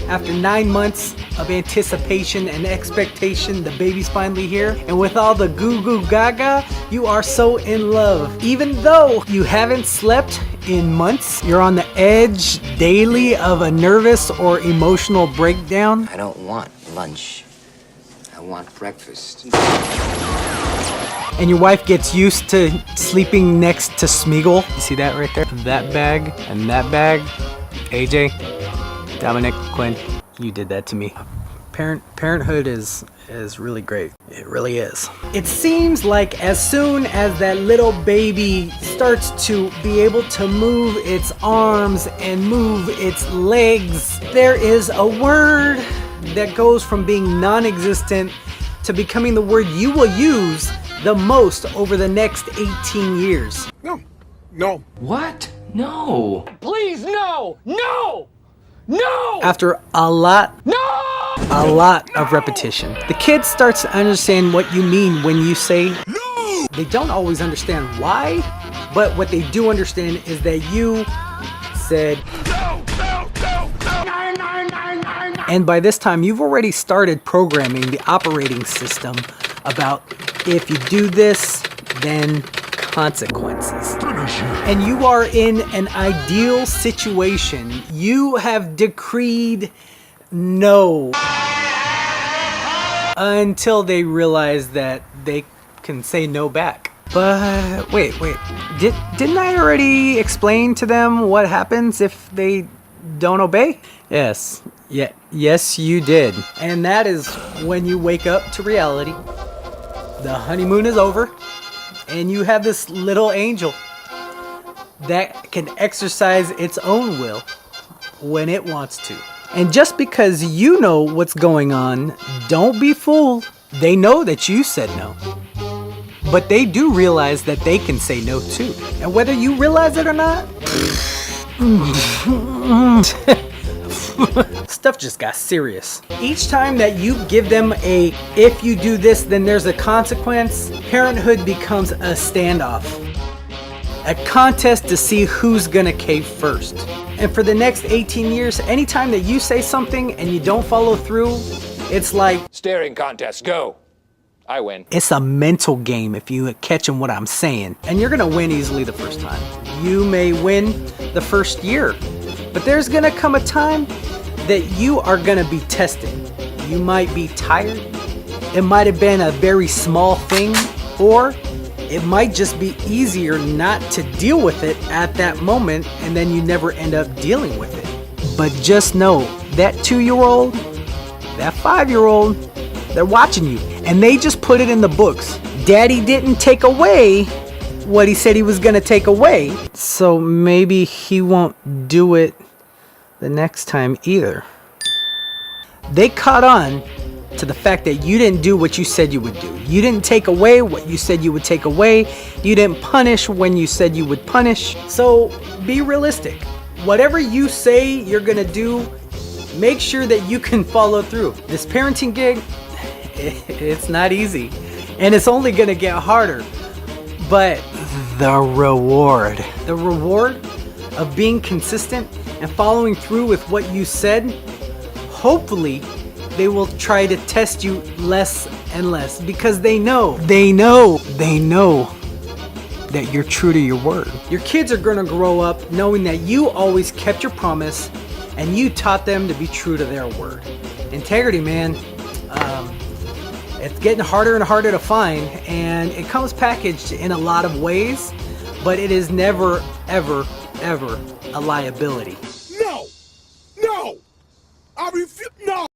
After 9 months of anticipation and expectation, the baby's finally here. And with all the goo goo gaga, you are so in love. Even though you haven't slept in months, you're on the edge daily of a nervous or emotional breakdown. I don't want lunch. I want breakfast. And your wife gets used to sleeping next to Smeagol. You see that right there? That bag and that bag. AJ, Dominic, Quinn, you did that to me. Parenthood is really great. It really is. It seems like as soon as that little baby starts to be able to move its arms and move its legs, there is a word that goes from being non-existent to becoming the word you will use the most over the next 18 years. No. What? No. Please, no! No! No! After a lot of repetition, the kid starts to understand what you mean when you say no. They don't always understand why, but what they do understand is that you said no. And by this time, you've already started programming the operating system about if you do this, then consequences. And you are in an ideal situation. You have decreed no until they realize that they can say no back. But wait, didn't I already explain to them what happens if they don't obey? Yes, you did. And that is when you wake up to reality. The honeymoon is over, and you have this little angel that can exercise its own will when it wants to. And just because you know what's going on, don't be fooled. They know that you said no. But they do realize that they can say no too. And whether you realize it or not, stuff just got serious. Each time that you give them a, if you do this, then there's a consequence, parenthood becomes a standoff. A contest to see who's gonna cave first. And for the next 18 years, anytime that you say something and you don't follow through, it's like Staring contest, go. I win. it's a mental game if you catching what I'm saying. And you're gonna win easily the first time. You may win the first year, but there's gonna come a time that you are gonna be tested. You might be tired. It might have been a very small thing, or it might just be easier not to deal with it at that moment, and then you never end up dealing with it. But just know that 2-year-old, that 5-year-old, they're watching you, and they just put it in the books. Daddy didn't take away what he said he was gonna take away, so maybe he won't do it the next time either. They caught on to the fact that you didn't do what you said you would do. You didn't take away what you said you would take away. You didn't punish when you said you would punish. So be realistic. Whatever you say you're gonna do, make sure that you can follow through. This parenting gig, it's not easy, and it's only gonna get harder. But the reward of being consistent and following through with what you said, hopefully they will try to test you less and less, because they know that you're true to your word. Your kids are gonna grow up knowing that you always kept your promise and you taught them to be true to their word. Integrity, man. It's getting harder and harder to find, and it comes packaged in a lot of ways, but it is never, ever, ever a liability.